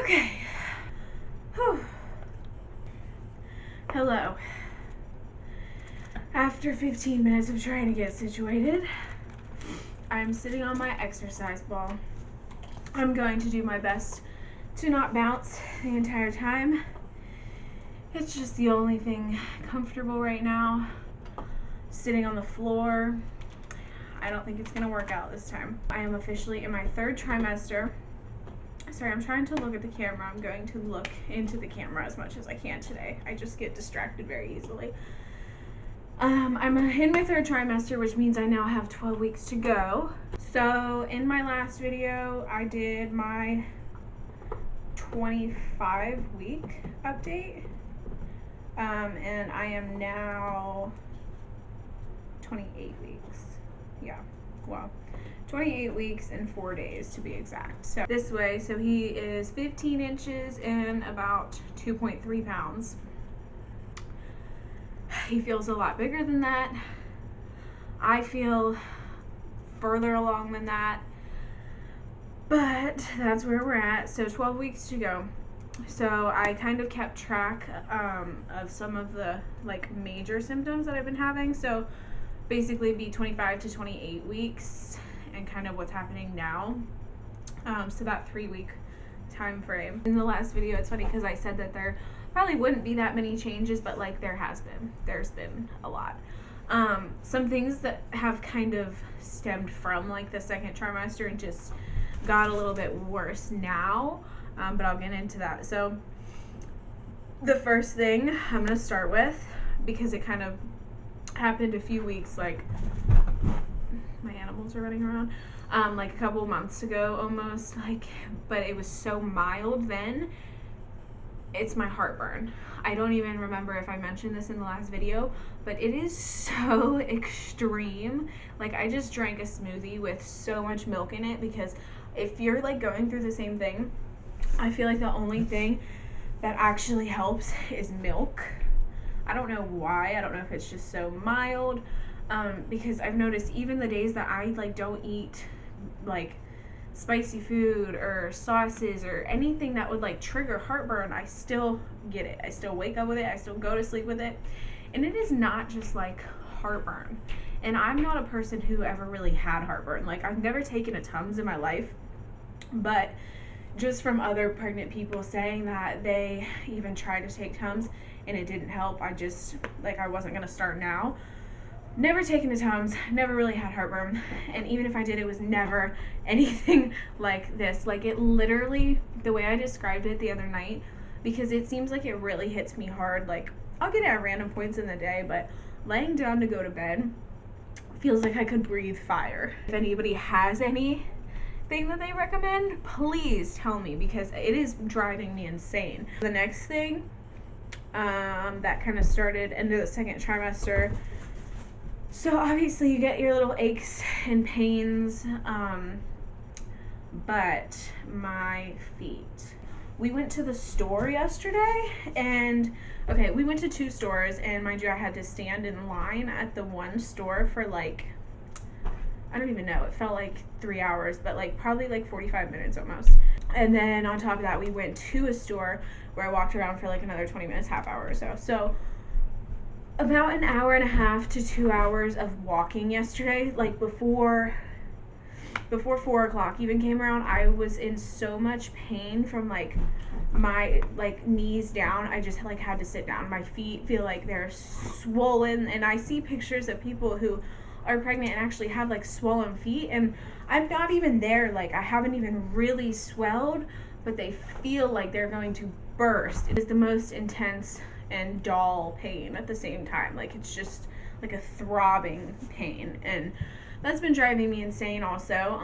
Okay. Whew. Hello. After 15 minutes of trying to get situated, I'm sitting on my exercise ball. I'm going to do my best to not bounce the entire time. It's just the only thing comfortable right now. Sitting on the floor. I don't think it's gonna work out this time. I am officially in my third trimester. Sorry, I'm trying to look at the camera. I'm going to look into the camera as much as I can today. I just get distracted very easily. I'm in my third trimester, which means I now have 12 weeks to go. So in my last video, I did my 25-week update. And I am now 28 weeks. Yeah, wow. 28 weeks and 4 days to be exact. So this way, so he is 15 inches and about 2.3 pounds. He feels a lot bigger than that. I feel further along than that, but that's where we're at. So 12 weeks to go. So I kind of kept track of some of the like major symptoms that I've been having. So basically be 25 to 28 weeks and kind of what's happening now. So that 3-week time frame. In the last video, it's funny because I said that there probably wouldn't be that many changes, but like there's been a lot. Some things that have kind of stemmed from like the second trimester and just got a little bit worse now, but I'll get into that. So the first thing I'm gonna start with, because it kind of happened a few weeks, like my animals are running around, like a couple months ago almost, like, but it was so mild then. It's my heartburn. I don't even remember if I mentioned this in the last video, but it is so extreme. Like, I just drank a smoothie with so much milk in it, because if you're like going through the same thing, I feel like the only thing that actually helps is milk. I don't know why. I don't know if it's just so mild, because I've noticed even the days that I like don't eat like spicy food or sauces or anything that would like trigger heartburn, I still get it. I still wake up with it. I still go to sleep with it. And it is not just like heartburn. And I'm not a person who ever really had heartburn. Like, I've never taken a Tums in my life, but just from other pregnant people saying that they even tried to take Tums and it didn't help, I just, like, I wasn't gonna start now. Never taken a Tums, never really had heartburn, and even if I did, it was never anything like this. Like, it literally, the way I described it the other night, because it seems like it really hits me hard, like, I'll get it at random points in the day, but laying down to go to bed feels like I could breathe fire. If anybody has anything that they recommend, please tell me, because it is driving me insane. The next thing that kind of started into the second trimester, so obviously you get your little aches and pains, but my feet. We went to the store yesterday, and okay, we went to 2 stores, and mind you, I had to stand in line at the one store for like, I don't even know, it felt like 3 hours, but like probably like 45 minutes almost. And then on top of that, we went to a store where I walked around for like another 20 minutes, half hour or so. So about an hour and a half to 2 hours of walking yesterday. Like before 4 o'clock even came around, I was in so much pain from like my like knees down. I just like had to sit down. My feet feel like they're swollen, and I see pictures of people who are pregnant and actually have like swollen feet, and I'm not even there. Like, I haven't even really swelled, but they feel like they're going to burst. It is the most intense and dull pain at the same time. Like, it's just like a throbbing pain, and that's been driving me insane also.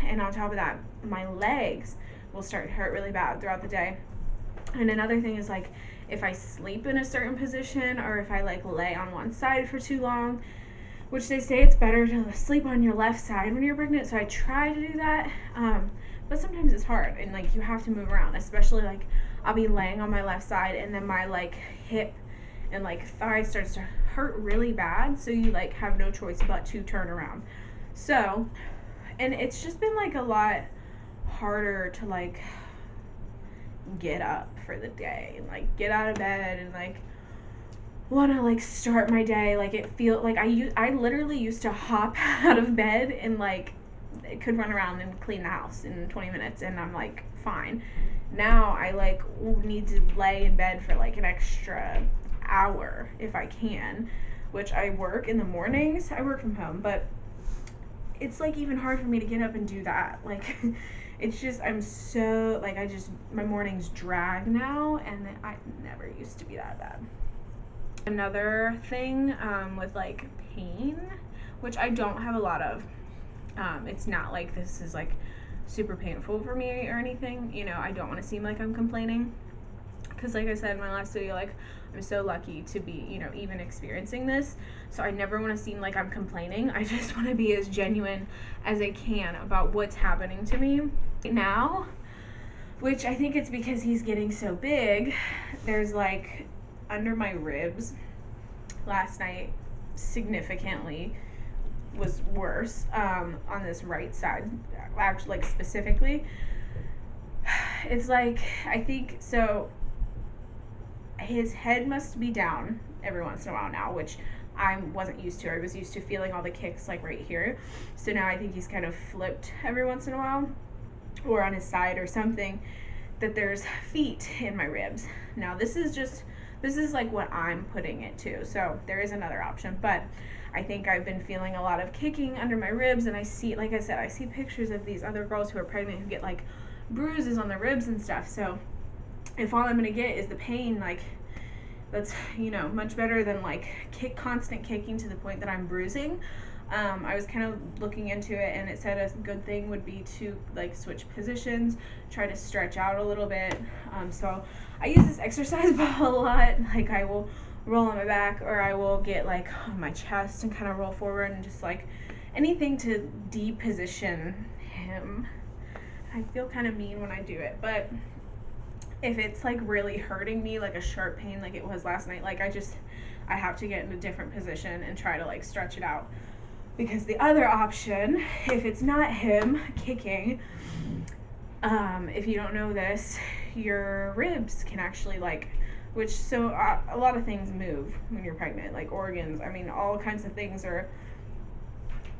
And on top of that, my legs will start to hurt really bad throughout the day. And another thing is, like, if I sleep in a certain position, or if I like lay on one side for too long, which they say it's better to sleep on your left side when you're pregnant, so I try to do that, but sometimes it's hard, and like you have to move around, especially like I'll be laying on my left side, and then my like hip and like thigh starts to hurt really bad, so you like have no choice but to turn around. So, and it's just been like a lot harder to like get up for the day and like get out of bed and like want to like start my day. Like it feel like I literally used to hop out of bed and like could run around and clean the house in 20 minutes and I'm like fine. Now I like need to lay in bed for like an extra hour if I can, which I work in the mornings. I work from home, but it's like even hard for me to get up and do that. Like it's just, I'm so like, my mornings drag now, and I never used to be that bad. Another thing with like pain, which I don't have a lot of, it's not like this is like super painful for me or anything, you know. I don't want to seem like I'm complaining, because like I said in my last video, like I'm so lucky to be, you know, even experiencing this. So I never want to seem like I'm complaining. I just want to be as genuine as I can about what's happening to me right now, which I think it's because he's getting so big. There's like under my ribs last night significantly was worse on this right side, actually, like specifically. It's like, I think so his head must be down every once in a while now, which I wasn't used to. I was used to feeling all the kicks like right here. So now I think he's kind of flipped every once in a while, or on his side or something, that there's feet in my ribs. Now this is like what I'm putting it to. So there is another option, but I think I've been feeling a lot of kicking under my ribs, and I see, like I said, I see pictures of these other girls who are pregnant who get like bruises on their ribs and stuff. So if all I'm gonna get is the pain, like that's, you know, much better than like constant kicking to the point that I'm bruising. I was kind of looking into it, and it said a good thing would be to like switch positions, try to stretch out a little bit. So I use this exercise ball a lot. Like I will roll on my back, or I will get like on my chest and kind of roll forward, and just like anything to deposition him. I feel kind of mean when I do it, but if it's like really hurting me, like a sharp pain like it was last night, like I have to get in a different position and try to like stretch it out. Because the other option, if it's not him kicking, if you don't know this, your ribs can actually like, a lot of things move when you're pregnant, like organs, I mean all kinds of things are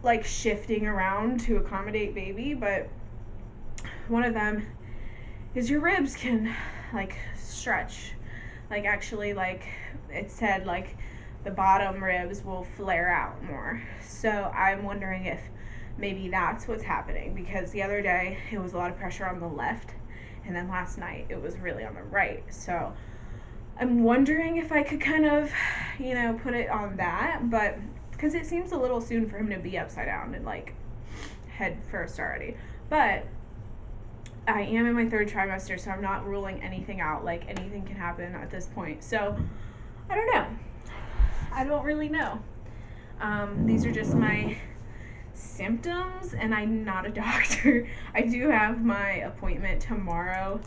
like shifting around to accommodate baby, but one of them is your ribs can like stretch, like actually, like it said, like the bottom ribs will flare out more. So I'm wondering if maybe that's what's happening, because the other day it was a lot of pressure on the left, and then last night it was really on the right. So I'm wondering if I could kind of, you know, put it on that, but because it seems a little soon for him to be upside down and like head first already. But I am in my 3rd trimester, so I'm not ruling anything out. Like anything can happen at this point. So I don't know. I don't really know. These are just my symptoms, and I'm not a doctor. I do have my appointment tomorrow.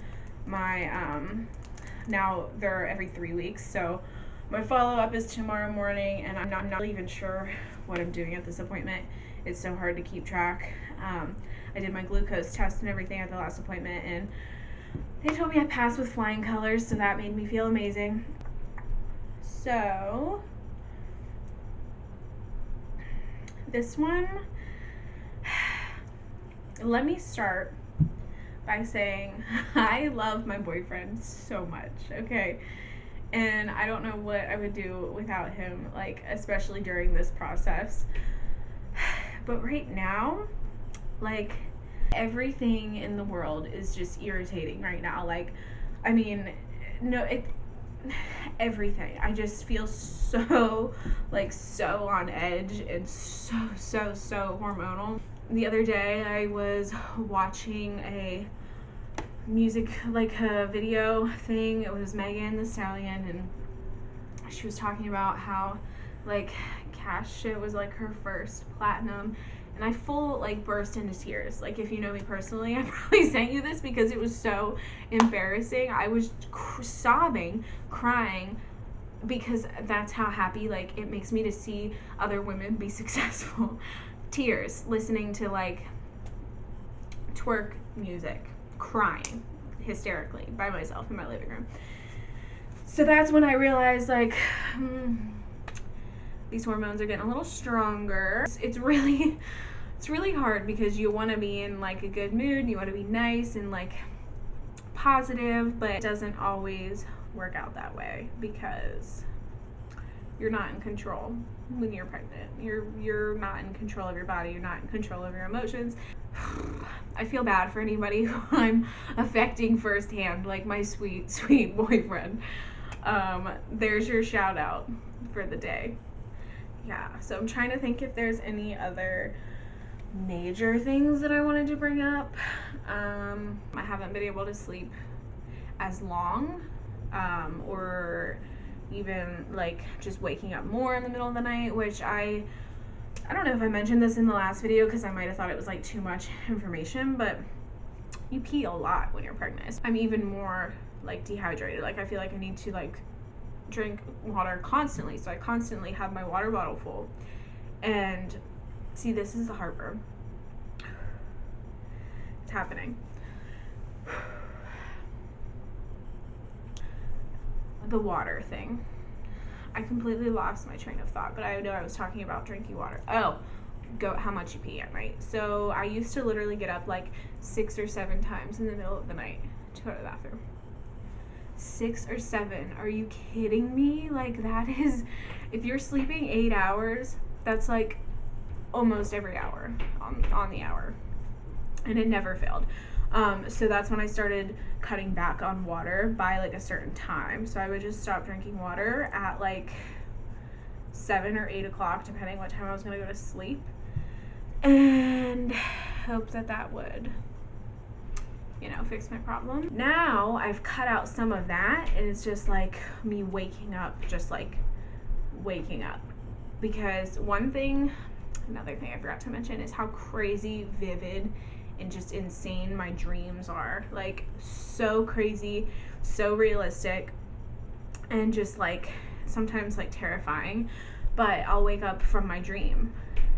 Now they're every 3 weeks, so my follow-up is tomorrow morning, and I'm not even sure what I'm doing at this appointment. It's so hard to keep track. I did my glucose test and everything at the last appointment, and they told me I passed with flying colors, so that made me feel amazing. So this one, let me start by saying I love my boyfriend so much, okay? And I don't know what I would do without him, like especially during this process. But right now, like everything in the world is just irritating right now. Like, I mean, everything. I just feel so on edge and so hormonal. The other day I was watching a music, like a video thing. It was Megan Thee Stallion, and she was talking about how like Cash Shit was like her first platinum, and I burst into tears. Like, if you know me personally, I probably sent you this because it was so embarrassing. I was sobbing, crying, because that's how happy, like, it makes me to see other women be successful. Tears, listening to like twerk music, crying. hysterically by myself in my living room. So that's when I realized, like, these hormones are getting a little stronger. It's really hard because you want to be in like a good mood, you want to be nice and like positive, but it doesn't always work out that way because you're not in control when you're pregnant. You're not in control of your body, you're not in control of your emotions. I feel bad for anybody who I'm affecting firsthand, like my sweet boyfriend. There's your shout out for the day. Yeah, so I'm trying to think if there's any other major things that I wanted to bring up. I haven't been able to sleep as long, or even like just waking up more in the middle of the night, which I don't know if I mentioned this in the last video because I might have thought it was like too much information, but you pee a lot when you're pregnant. I'm even more like dehydrated. Like I feel like I need to like drink water constantly, so I constantly have my water bottle full. And see, this is the heartburn. It's happening. The water thing. I completely lost my train of thought, but I know I was talking about drinking water. Oh, how much you pee at night. So I used to literally get up like 6 or 7 times in the middle of the night to go to the bathroom. 6 or 7. Are you kidding me? Like that is, if you're sleeping 8 hours, that's like almost every hour on the hour, and it never failed. So that's when I started cutting back on water by like a certain time. So I would just stop drinking water at like 7 or 8 o'clock, depending what time I was gonna go to sleep, and hope that would, you know, fix my problem. Now I've cut out some of that, and it's just like me waking up, just like waking up. Because another thing I forgot to mention is how crazy vivid and just insane my dreams are. Like so crazy, so realistic, and just like sometimes like terrifying, but I'll wake up from my dream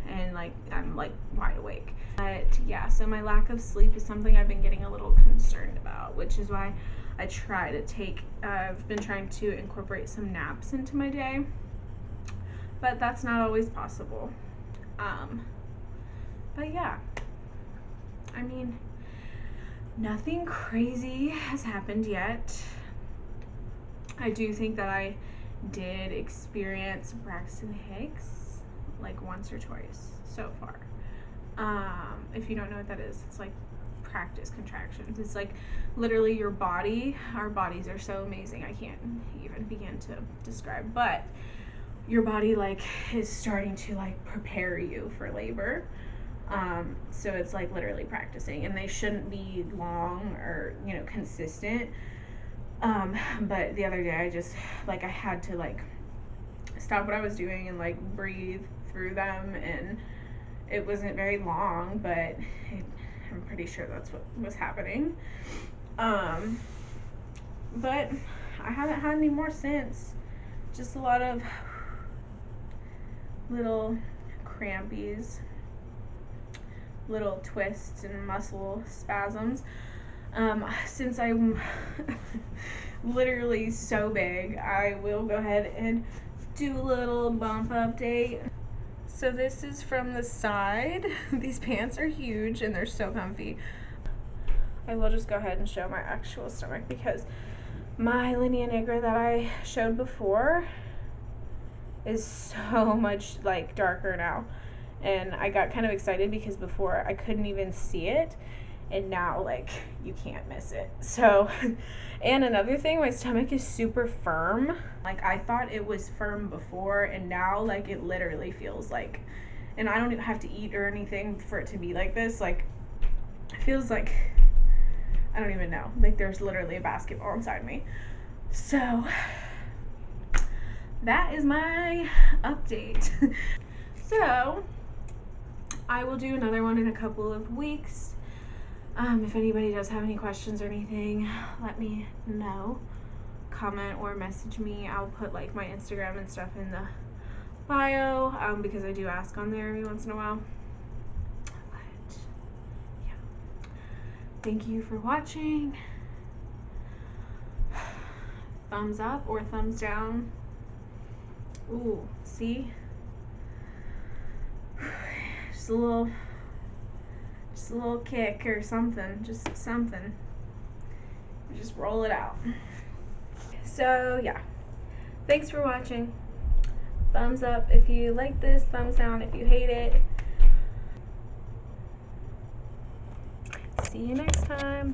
and like I'm like wide awake. But yeah, so my lack of sleep is something I've been getting a little concerned about, which is why I try to I've been trying to incorporate some naps into my day, but that's not always possible. But yeah, I mean, nothing crazy has happened yet. I do think that I did experience Braxton Hicks like once or twice so far. If you don't know what that is, it's like practice contractions. It's like literally our bodies are so amazing, I can't even begin to describe, but your body like is starting to like prepare you for labor. So it's like literally practicing, and they shouldn't be long or, you know, consistent. But the other day I just like I had to like stop what I was doing and like breathe through them, and it wasn't very long, but I'm pretty sure that's what was happening. But I haven't had any more since. Just a lot of little crampies, little twists and muscle spasms. Since I'm literally so big, I will go ahead and do a little bump update. So this is from the side. These pants are huge and they're so comfy. I will just go ahead and show my actual stomach because my linea nigra that I showed before is so much like darker now, and I got kind of excited because before I couldn't even see it, and now like you can't miss it. So and another thing, my stomach is super firm. Like I thought it was firm before, and now like it literally feels like, and I don't even have to eat or anything for it to be like this. Like it feels like, I don't even know, like there's literally a basketball inside me. So that is my update. So I will do another one in a couple of weeks. If anybody does have any questions or anything, let me know. Comment or message me. I'll put like my Instagram and stuff in the bio, because I do ask on there every once in a while. But yeah, thank you for watching. thumbs up or thumbs down. Ooh, see? Just a little kick or something, just something. Just roll it out. So yeah, thanks for watching. Thumbs up if you like this, thumbs down if you hate it. See you next time.